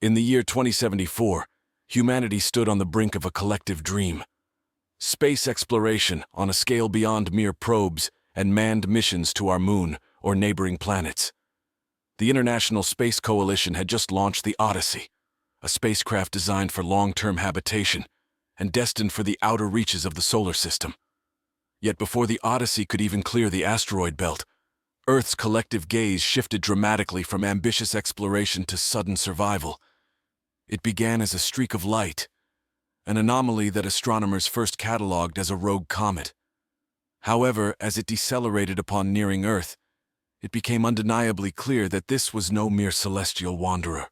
In the year 2074, humanity stood on the brink of a collective dream. Space exploration on a scale beyond mere probes and manned missions to our moon or neighboring planets. The International Space Coalition had just launched the Odyssey, a spacecraft designed for long-term habitation and destined for the outer reaches of the solar system. Yet before the Odyssey could even clear the asteroid belt, Earth's collective gaze shifted dramatically from ambitious exploration to sudden survival. It began as a streak of light, an anomaly that astronomers first cataloged as a rogue comet. However, as it decelerated upon nearing Earth, it became undeniably clear that this was no mere celestial wanderer.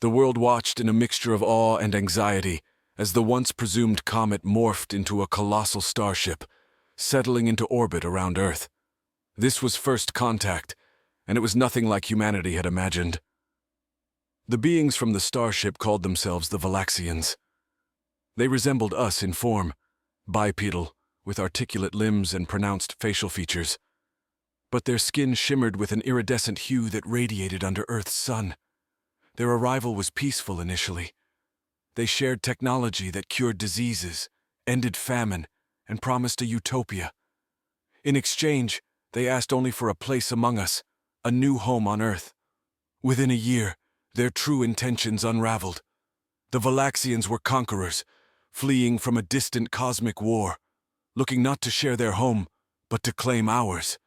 The world watched in a mixture of awe and anxiety as the once presumed comet morphed into a colossal starship, settling into orbit around Earth. This was first contact, and it was nothing like humanity had imagined. The beings from the starship called themselves the Valaxians. They resembled us in form, bipedal, with articulate limbs and pronounced facial features. But their skin shimmered with an iridescent hue that radiated under Earth's sun. Their arrival was peaceful initially. They shared technology that cured diseases, ended famine, and promised a utopia. In exchange, they asked only for a place among us, a new home on Earth. Within a year, their true intentions unraveled. The Valaxians were conquerors, fleeing from a distant cosmic war, looking not to share their home, but to claim ours.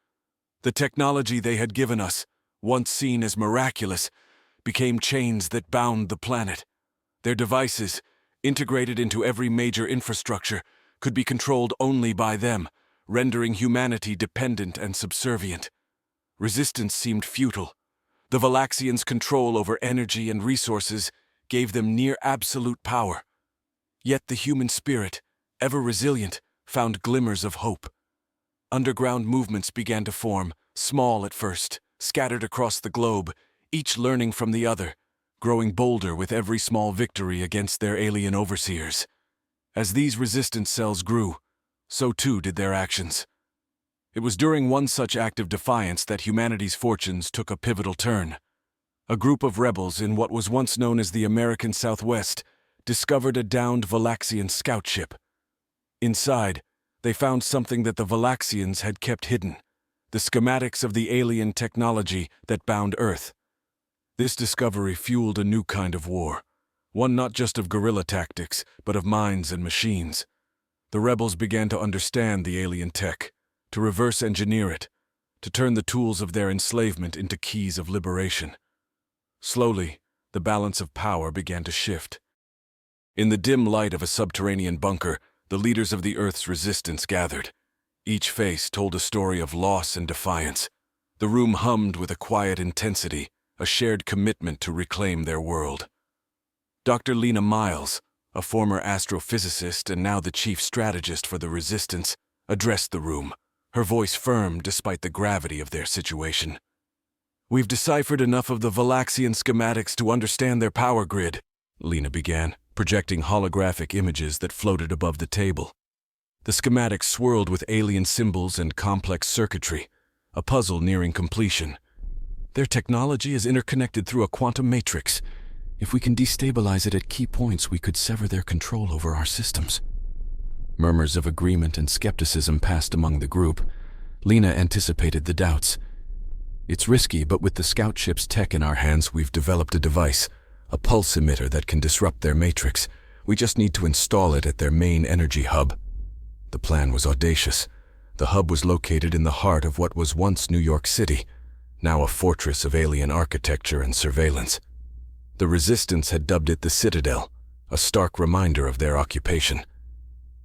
The technology they had given us, once seen as miraculous, became chains that bound the planet. Their devices, integrated into every major infrastructure, could be controlled only by them, rendering humanity dependent and subservient. Resistance seemed futile. The Valaxians' control over energy and resources gave them near absolute power. Yet the human spirit, ever resilient, found glimmers of hope. Underground movements began to form, small at first, scattered across the globe, each learning from the other, growing bolder with every small victory against their alien overseers. As these resistance cells grew, so too did their actions. It was during one such act of defiance that humanity's fortunes took a pivotal turn. A group of rebels in what was once known as the American Southwest discovered a downed Valaxian scout ship. Inside, they found something that the Valaxians had kept hidden, the schematics of the alien technology that bound Earth. This discovery fueled a new kind of war, one not just of guerrilla tactics, but of minds and machines. The rebels began to understand the alien tech, to reverse engineer it, to turn the tools of their enslavement into keys of liberation. Slowly, the balance of power began to shift. In the dim light of a subterranean bunker, the leaders of the Earth's resistance gathered. Each face told a story of loss and defiance. The room hummed with a quiet intensity, a shared commitment to reclaim their world. Dr. Lena Miles, a former astrophysicist and now the chief strategist for the resistance, addressed the room, her voice firm despite the gravity of their situation. "We've deciphered enough of the Valaxian schematics to understand their power grid," Lena began, projecting holographic images that floated above the table. The schematics swirled with alien symbols and complex circuitry, a puzzle nearing completion. "Their technology is interconnected through a quantum matrix. If we can destabilize it at key points, we could sever their control over our systems." Murmurs of agreement and skepticism passed among the group. Lena anticipated the doubts. "It's risky, but with the scout ship's tech in our hands, we've developed a device, a pulse emitter that can disrupt their matrix. We just need to install it at their main energy hub." The plan was audacious. The hub was located in the heart of what was once New York City, now a fortress of alien architecture and surveillance. The resistance had dubbed it the Citadel, a stark reminder of their occupation.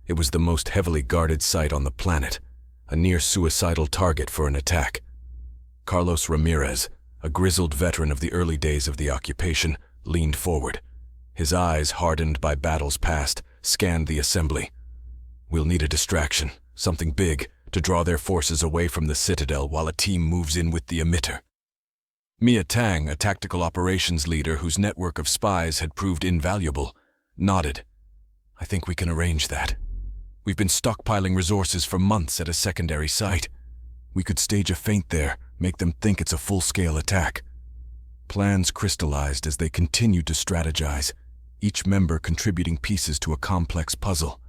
It was the most heavily guarded site on the planet, a near-suicidal target for an attack. Carlos Ramirez, a grizzled veteran of the early days of the occupation, leaned forward. His eyes, hardened by battles past, scanned the assembly. "We'll need a distraction, something big, to draw their forces away from the Citadel while a team moves in with the emitter." Mia Tang, a tactical operations leader whose network of spies had proved invaluable, nodded. "I think we can arrange that. We've been stockpiling resources for months at a secondary site. We could stage a feint there, make them think it's a full-scale attack." Plans crystallized as they continued to strategize, each member contributing pieces to a complex puzzle.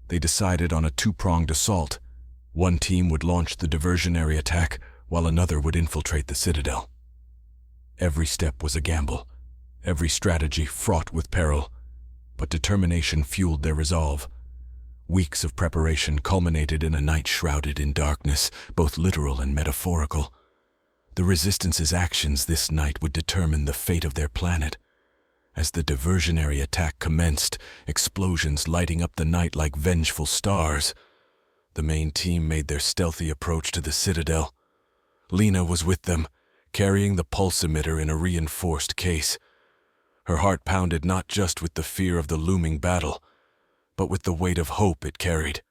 They decided on a two-pronged assault. One team would launch the diversionary attack, while another would infiltrate the citadel. Every step was a gamble, every strategy fraught with peril, but determination fueled their resolve. Weeks of preparation culminated in a night shrouded in darkness, both literal and metaphorical. The Resistance's actions this night would determine the fate of their planet. As the diversionary attack commenced, explosions lighting up the night like vengeful stars, the main team made their stealthy approach to the citadel. Lena was with them, carrying the pulse emitter in a reinforced case. Her heart pounded not just with the fear of the looming battle, but with the weight of hope it carried.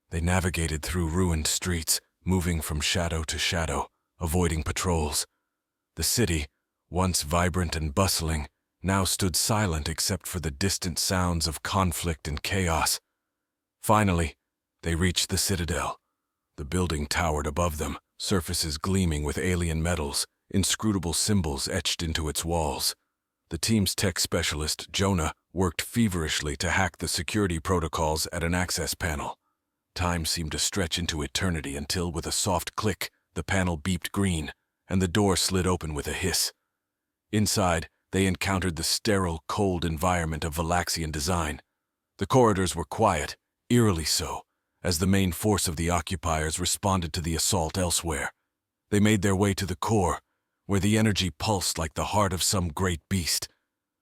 They navigated through ruined streets, moving from shadow to shadow, avoiding patrols. The city, once vibrant and bustling, now stood silent except for the distant sounds of conflict and chaos. Finally, they reached the citadel. The building towered above them, surfaces gleaming with alien metals, inscrutable symbols etched into its walls. The team's tech specialist, Jonah, worked feverishly to hack the security protocols at an access panel. Time seemed to stretch into eternity until, with a soft click, the panel beeped green, and the door slid open with a hiss. Inside, they encountered the sterile, cold environment of Valaxian design. The corridors were quiet, eerily so, as the main force of the occupiers responded to the assault elsewhere. They made their way to the core, where the energy pulsed like the heart of some great beast.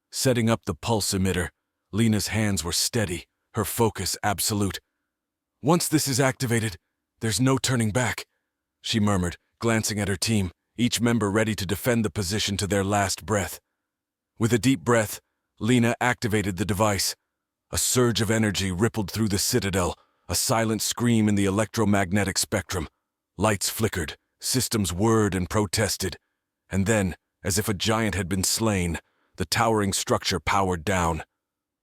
Setting up the pulse emitter, Lena's hands were steady, her focus absolute. "Once this is activated, there's no turning back," she murmured, glancing at her team, each member ready to defend the position to their last breath. With a deep breath, Lena activated the device. A surge of energy rippled through the citadel, a silent scream in the electromagnetic spectrum. Lights flickered, systems whirred and protested, and then, as if a giant had been slain, the towering structure powered down.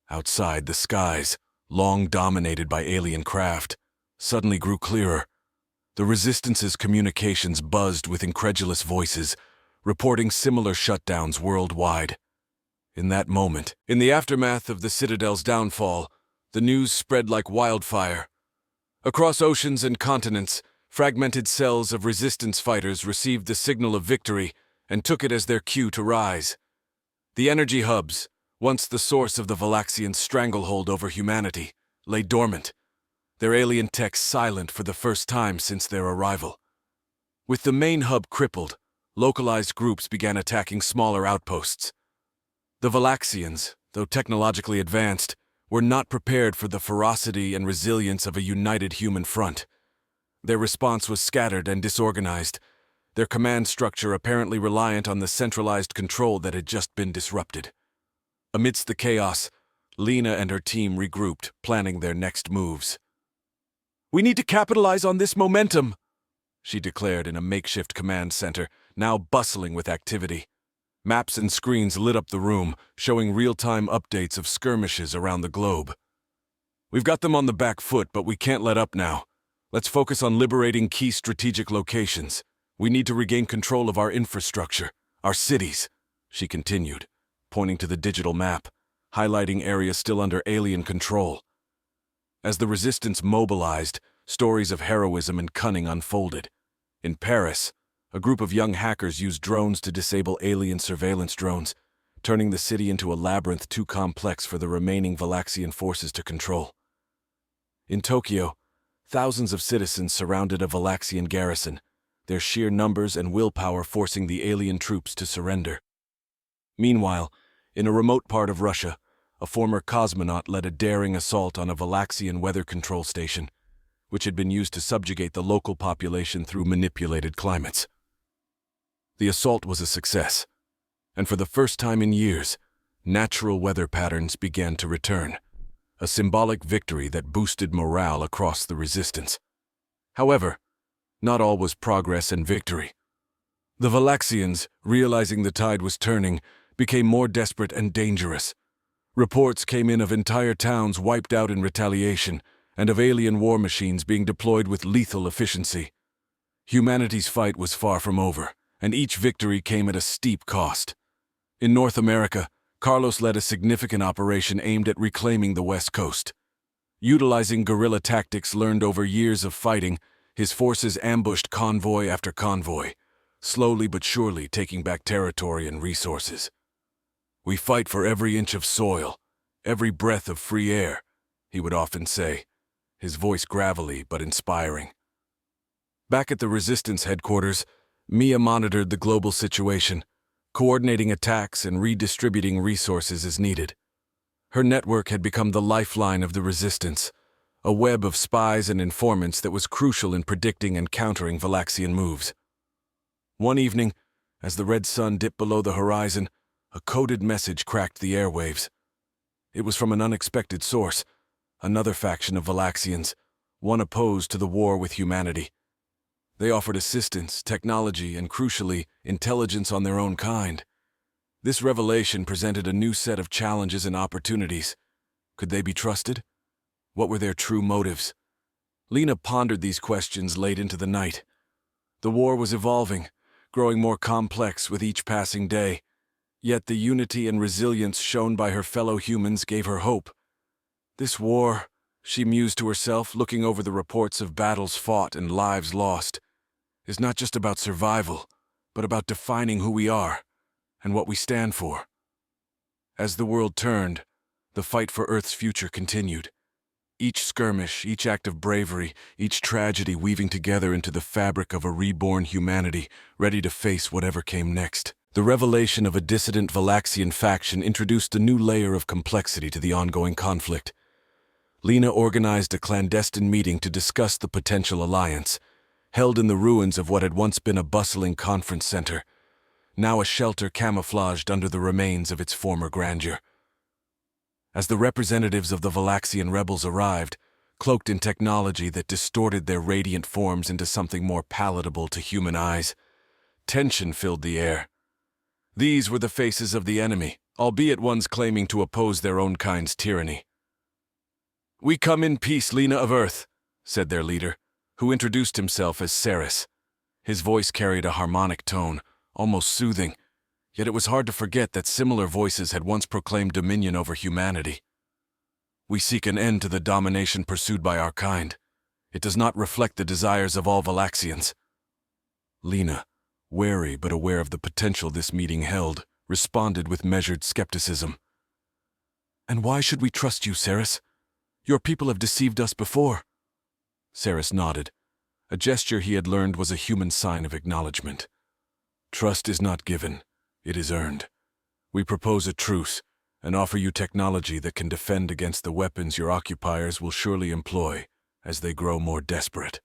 Outside, the skies, long dominated by alien craft, suddenly grew clearer. The Resistance's communications buzzed with incredulous voices, reporting similar shutdowns worldwide. In that moment, in the aftermath of the Citadel's downfall, the news spread like wildfire. Across oceans and continents, fragmented cells of Resistance fighters received the signal of victory and took it as their cue to rise. The energy hubs, once the source of the Valaxian stranglehold over humanity, lay dormant, their alien tech silent for the first time since their arrival. With the main hub crippled, localized groups began attacking smaller outposts. The Valaxians, though technologically advanced, were not prepared for the ferocity and resilience of a united human front. Their response was scattered and disorganized, their command structure apparently reliant on the centralized control that had just been disrupted. Amidst the chaos, Lena and her team regrouped, planning their next moves. "We need to capitalize on this momentum," she declared in a makeshift command center, now bustling with activity. Maps and screens lit up the room, showing real-time updates of skirmishes around the globe. "We've got them on the back foot, but we can't let up now. Let's focus on liberating key strategic locations. We need to regain control of our infrastructure, our cities," she continued, pointing to the digital map, highlighting areas still under alien control. As the Resistance mobilized, stories of heroism and cunning unfolded. In Paris, a group of young hackers used drones to disable alien surveillance drones, turning the city into a labyrinth too complex for the remaining Valaxian forces to control. In Tokyo, thousands of citizens surrounded a Valaxian garrison, their sheer numbers and willpower forcing the alien troops to surrender. Meanwhile, in a remote part of Russia, a former cosmonaut led a daring assault on a Valaxian weather control station, which had been used to subjugate the local population through manipulated climates. The assault was a success, and for the first time in years, natural weather patterns began to return, a symbolic victory that boosted morale across the Resistance. However, not all was progress and victory. The Valaxians, realizing the tide was turning, became more desperate and dangerous. Reports came in of entire towns wiped out in retaliation, and of alien war machines being deployed with lethal efficiency. Humanity's fight was far from over, and each victory came at a steep cost. In North America, Carlos led a significant operation aimed at reclaiming the West Coast. Utilizing guerrilla tactics learned over years of fighting, his forces ambushed convoy after convoy, slowly but surely taking back territory and resources. "We fight for every inch of soil, every breath of free air," he would often say, his voice gravelly but inspiring. Back at the resistance headquarters, Mia monitored the global situation, coordinating attacks and redistributing resources as needed. Her network had become the lifeline of the resistance, a web of spies and informants that was crucial in predicting and countering Valaxian moves. One evening, as the red sun dipped below the horizon, a coded message cracked the airwaves. It was from an unexpected source, another faction of Valaxians, one opposed to the war with humanity. They offered assistance, technology, and crucially, intelligence on their own kind. This revelation presented a new set of challenges and opportunities. Could they be trusted? What were their true motives? Lena pondered these questions late into the night. The war was evolving, growing more complex with each passing day. Yet the unity and resilience shown by her fellow humans gave her hope. This war, she mused to herself, looking over the reports of battles fought and lives lost, is not just about survival, but about defining who we are and what we stand for. As the world turned, the fight for Earth's future continued. Each skirmish, each act of bravery, each tragedy weaving together into the fabric of a reborn humanity, ready to face whatever came next. The revelation of a dissident Valaxian faction introduced a new layer of complexity to the ongoing conflict. Lena organized a clandestine meeting to discuss the potential alliance, held in the ruins of what had once been a bustling conference center, now a shelter camouflaged under the remains of its former grandeur. As the representatives of the Valaxian rebels arrived, cloaked in technology that distorted their radiant forms into something more palatable to human eyes, tension filled the air. These were the faces of the enemy, albeit ones claiming to oppose their own kind's tyranny. "We come in peace, Lena of Earth," said their leader, who introduced himself as Ceres. His voice carried a harmonic tone, almost soothing, yet it was hard to forget that similar voices had once proclaimed dominion over humanity. "We seek an end to the domination pursued by our kind. It does not reflect the desires of all Valaxians." Lena, wary but aware of the potential this meeting held, responded with measured skepticism. "And why should we trust you, Ceres? Your people have deceived us before." Ceres nodded. A gesture he had learned was a human sign of acknowledgement. "Trust is not given, it is earned. We propose a truce and offer you technology that can defend against the weapons your occupiers will surely employ as they grow more desperate."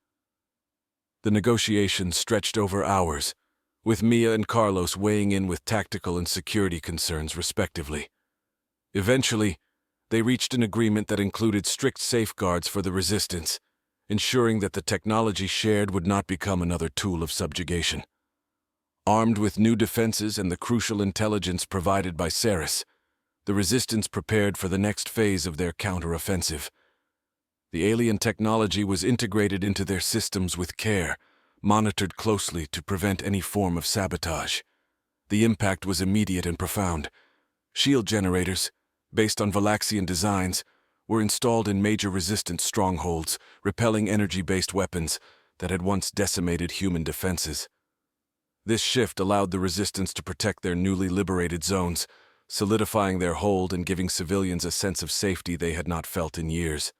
The negotiations stretched over hours, with Mia and Carlos weighing in with tactical and security concerns respectively. Eventually, they reached an agreement that included strict safeguards for the resistance, ensuring that the technology shared would not become another tool of subjugation. Armed with new defenses and the crucial intelligence provided by Ceres, the resistance prepared for the next phase of their counteroffensive. The alien technology was integrated into their systems with care, monitored closely to prevent any form of sabotage. The impact was immediate and profound. Shield generators, based on Valaxian designs, were installed in major resistance strongholds, repelling energy-based weapons that had once decimated human defenses. This shift allowed the resistance to protect their newly liberated zones, solidifying their hold and giving civilians a sense of safety they had not felt in years.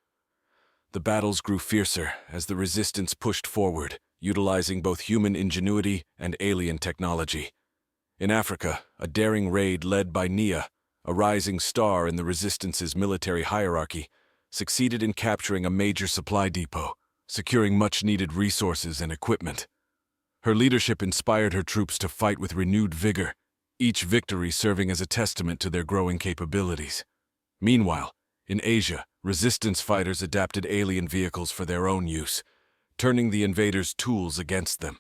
The battles grew fiercer as the resistance pushed forward, utilizing both human ingenuity and alien technology. In Africa, a daring raid led by Nia, a rising star in the Resistance's military hierarchy, succeeded in capturing a major supply depot, securing much-needed resources and equipment. Her leadership inspired her troops to fight with renewed vigor, each victory serving as a testament to their growing capabilities. Meanwhile, in Asia, resistance fighters adapted alien vehicles for their own use, turning the invaders' tools against them.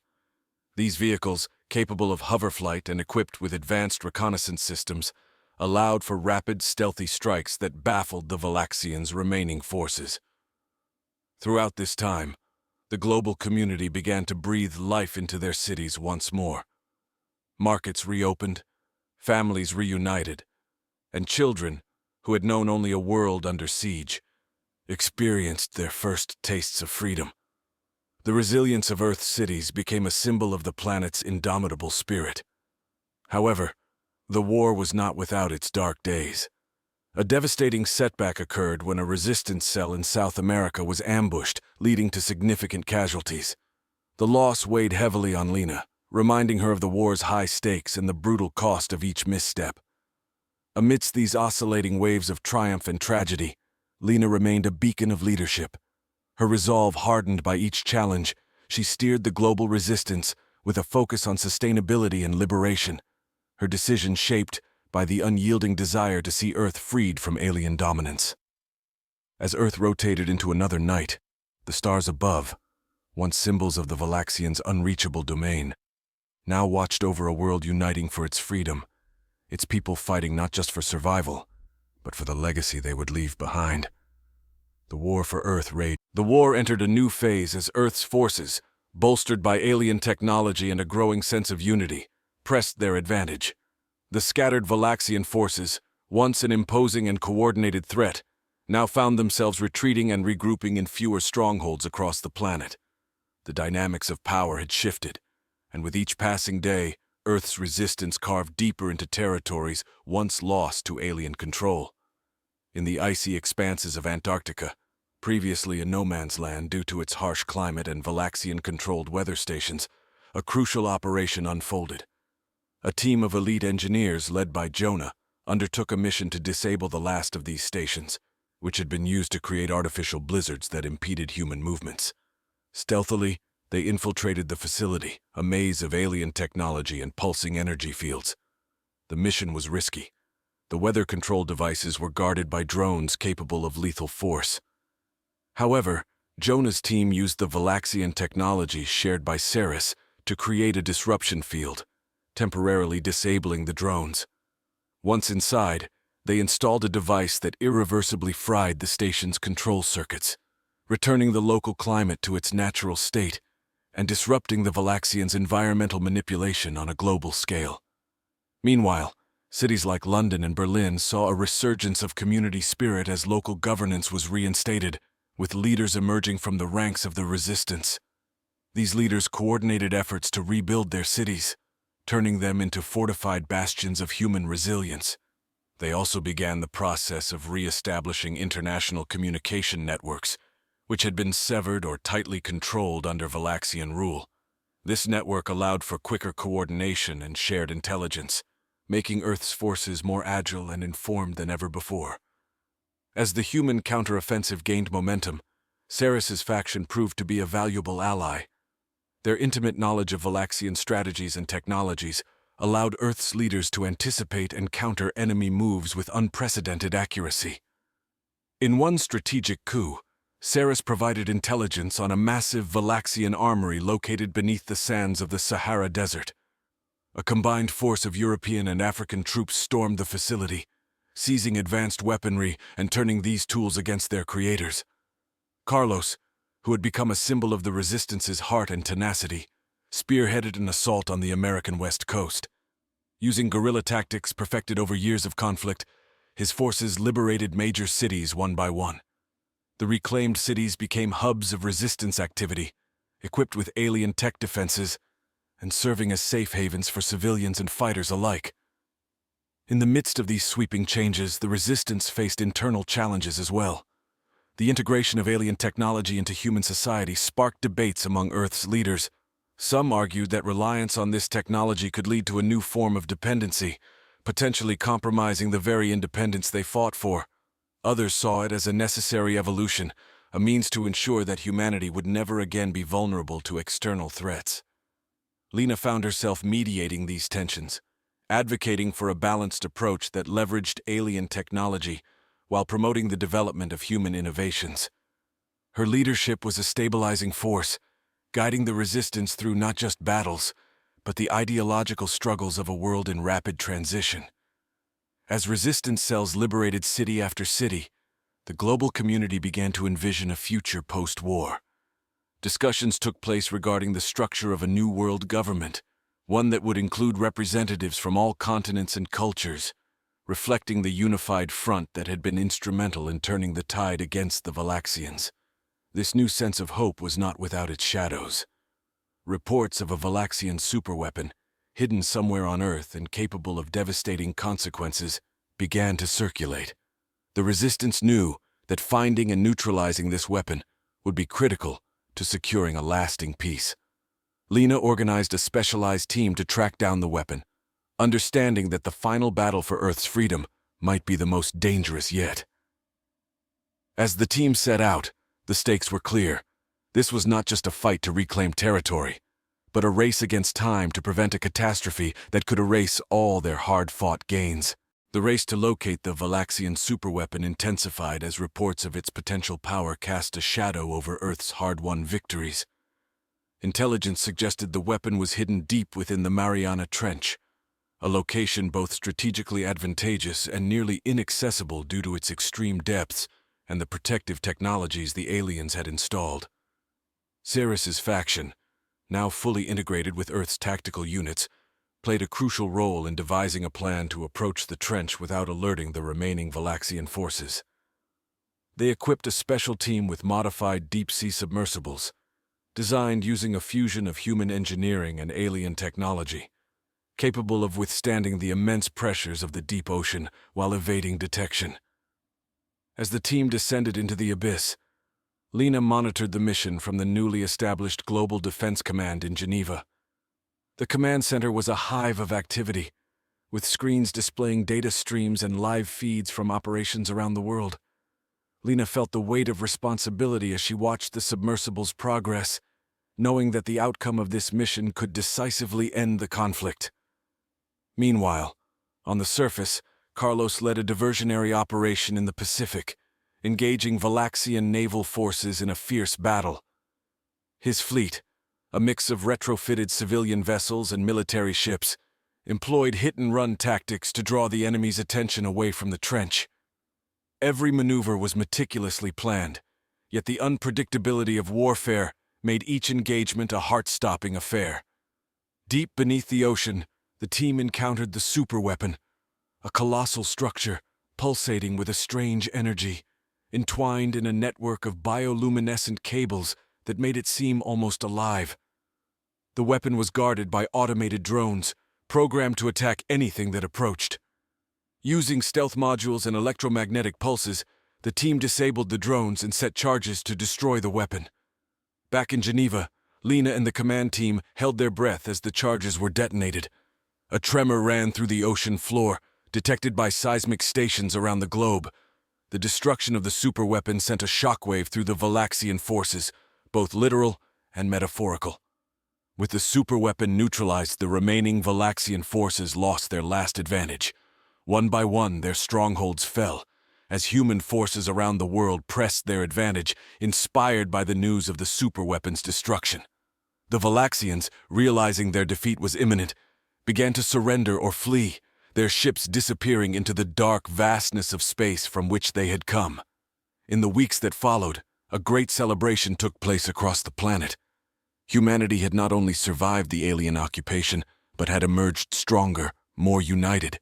These vehicles, capable of hoverflight and equipped with advanced reconnaissance systems, allowed for rapid, stealthy strikes that baffled the Valaxians' remaining forces. Throughout this time, the global community began to breathe life into their cities once more. markets reopened, families reunited, and children, who had known only a world under siege, experienced their first tastes of freedom. The resilience of Earth's cities became a symbol of the planet's indomitable spirit. However, the war was not without its dark days. A devastating setback occurred when a resistance cell in South America was ambushed, leading to significant casualties. The loss weighed heavily on Lena, reminding her of the war's high stakes and the brutal cost of each misstep. Amidst these oscillating waves of triumph and tragedy, Lena remained a beacon of leadership. Her resolve hardened by each challenge, she steered the global resistance with a focus on sustainability and liberation, her decision shaped by the unyielding desire to see Earth freed from alien dominance. As Earth rotated into another night, the stars above, once symbols of the Valaxians' unreachable domain, now watched over a world uniting for its freedom, its people fighting not just for survival, but for the legacy they would leave behind. The war for Earth raged. The war entered a new phase as Earth's forces, bolstered by alien technology and a growing sense of unity, pressed their advantage. The scattered Valaxian forces, once an imposing and coordinated threat, now found themselves retreating and regrouping in fewer strongholds across the planet. The dynamics of power had shifted, and with each passing day, Earth's resistance carved deeper into territories once lost to alien control. In the icy expanses of Antarctica, previously a no-man's land due to its harsh climate and Valaxian-controlled weather stations, a crucial operation unfolded. A team of elite engineers led by Jonah undertook a mission to disable the last of these stations, which had been used to create artificial blizzards that impeded human movements. Stealthily, they infiltrated the facility, a maze of alien technology and pulsing energy fields. The mission was risky. The weather control devices were guarded by drones capable of lethal force. However, Jonah's team used the Valaxian technology shared by Ceres to create a disruption field, temporarily disabling the drones. Once inside, they installed a device that irreversibly fried the station's control circuits, returning the local climate to its natural state and disrupting the Valaxians' environmental manipulation on a global scale. Meanwhile, cities like London and Berlin saw a resurgence of community spirit as local governance was reinstated, with leaders emerging from the ranks of the resistance. These leaders coordinated efforts to rebuild their cities, turning them into fortified bastions of human resilience. They also began the process of re-establishing international communication networks, which had been severed or tightly controlled under Valaxian rule. This network allowed for quicker coordination and shared intelligence, making Earth's forces more agile and informed than ever before. As the human counteroffensive gained momentum, Ceres's faction proved to be a valuable ally. Their intimate knowledge of Valaxian strategies and technologies allowed Earth's leaders to anticipate and counter enemy moves with unprecedented accuracy. In one strategic coup, Ceres provided intelligence on a massive Valaxian armory located beneath the sands of the Sahara Desert. A combined force of European and African troops stormed the facility, seizing advanced weaponry and turning these tools against their creators. Carlos, who had become a symbol of the resistance's heart and tenacity, spearheaded an assault on the American West Coast. Using guerrilla tactics perfected over years of conflict, his forces liberated major cities one by one. The reclaimed cities became hubs of resistance activity, equipped with alien tech defenses and serving as safe havens for civilians and fighters alike. In the midst of these sweeping changes, the resistance faced internal challenges as well. The integration of alien technology into human society sparked debates among Earth's leaders. Some argued that reliance on this technology could lead to a new form of dependency, potentially compromising the very independence they fought for. Others saw it as a necessary evolution, a means to ensure that humanity would never again be vulnerable to external threats. Lena found herself mediating these tensions, advocating for a balanced approach that leveraged alien technology while promoting the development of human innovations. Her leadership was a stabilizing force, guiding the resistance through not just battles, but the ideological struggles of a world in rapid transition. As resistance cells liberated city after city, the global community began to envision a future post-war. Discussions took place regarding the structure of a new world government, one that would include representatives from all continents and cultures, reflecting the unified front that had been instrumental in turning the tide against the Valaxians. This new sense of hope was not without its shadows. Reports of a Valaxian superweapon, hidden somewhere on Earth and capable of devastating consequences, began to circulate. The Resistance knew that finding and neutralizing this weapon would be critical to securing a lasting peace. Lena organized a specialized team to track down the weapon, understanding that the final battle for Earth's freedom might be the most dangerous yet. As the team set out, the stakes were clear. This was not just a fight to reclaim territory, but a race against time to prevent a catastrophe that could erase all their hard-fought gains. The race to locate the Valaxian superweapon intensified as reports of its potential power cast a shadow over Earth's hard-won victories. Intelligence suggested the weapon was hidden deep within the Mariana Trench, a location both strategically advantageous and nearly inaccessible due to its extreme depths and the protective technologies the aliens had installed. Ceres's faction, now fully integrated with Earth's tactical units, played a crucial role in devising a plan to approach the trench without alerting the remaining Valaxian forces. They equipped a special team with modified deep-sea submersibles, designed using a fusion of human engineering and alien technology, capable of withstanding the immense pressures of the deep ocean while evading detection. As the team descended into the abyss, Lena monitored the mission from the newly established Global Defense Command in Geneva. The command center was a hive of activity, with screens displaying data streams and live feeds from operations around the world. Lena felt the weight of responsibility as she watched the submersible's progress, knowing that the outcome of this mission could decisively end the conflict. Meanwhile, on the surface, Carlos led a diversionary operation in the Pacific, engaging Valaxian naval forces in a fierce battle. His fleet, a mix of retrofitted civilian vessels and military ships, employed hit-and-run tactics to draw the enemy's attention away from the trench. Every maneuver was meticulously planned, yet the unpredictability of warfare made each engagement a heart-stopping affair. Deep beneath the ocean, the team encountered the superweapon, a colossal structure pulsating with a strange energy, entwined in a network of bioluminescent cables that made it seem almost alive. The weapon was guarded by automated drones, programmed to attack anything that approached. Using stealth modules and electromagnetic pulses, the team disabled the drones and set charges to destroy the weapon. Back in Geneva, Lena and the command team held their breath as the charges were detonated. A tremor ran through the ocean floor, detected by seismic stations around the globe. The destruction of the superweapon sent a shockwave through the Valaxian forces, both literal and metaphorical. With the superweapon neutralized, the remaining Valaxian forces lost their last advantage. One by one, their strongholds fell, as human forces around the world pressed their advantage, inspired by the news of the superweapon's destruction. The Valaxians, realizing their defeat was imminent, began to surrender or flee, their ships disappearing into the dark vastness of space from which they had come. In the weeks that followed, a great celebration took place across the planet. Humanity had not only survived the alien occupation, but had emerged stronger, more united.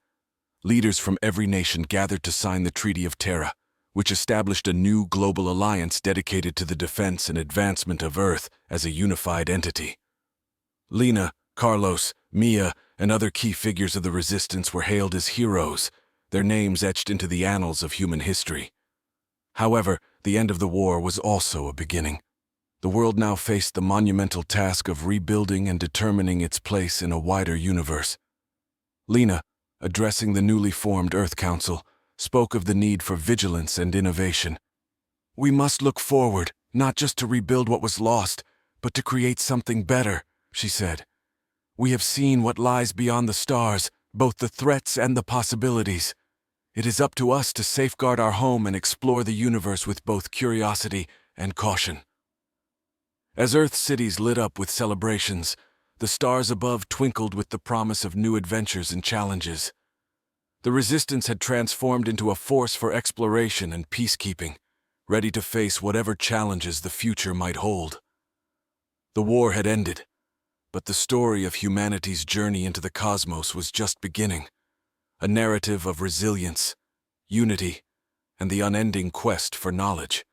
Leaders from every nation gathered to sign the Treaty of Terra, which established a new global alliance dedicated to the defense and advancement of Earth as a unified entity. Lena, Carlos, Mia, and other key figures of the Resistance were hailed as heroes, their names etched into the annals of human history. However, the end of the war was also a beginning. The world now faced the monumental task of rebuilding and determining its place in a wider universe. Lena, addressing the newly formed Earth Council, spoke of the need for vigilance and innovation. "We must look forward, not just to rebuild what was lost, but to create something better," she said. "We have seen what lies beyond the stars, both the threats and the possibilities. It is up to us to safeguard our home and explore the universe with both curiosity and caution." As Earth cities lit up with celebrations, the stars above twinkled with the promise of new adventures and challenges. The Resistance had transformed into a force for exploration and peacekeeping, ready to face whatever challenges the future might hold. The war had ended, But the story of humanity's journey into the cosmos was just beginning. A narrative of resilience, unity, and the unending quest for knowledge.